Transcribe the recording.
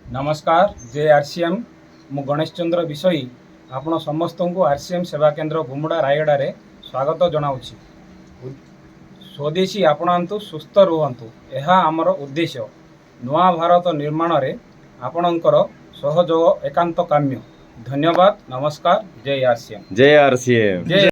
नमस्कार जय आरसीएम मु गणेश चंद्र विषयी आपण समस्त को आरसीएम सेवा केन्द्र गुमुडा रायगड़ा रे स्वागत जनाऊँगी। स्वदेशी आपणांतु सुस्थ रुहंतु यह आमर उद्देश्य। नुआ भारत निर्माण रे आपणकर सहयोग एकांत काम्य। धन्यवाद। नमस्कार जय आरसीएम। जय आरसीएम।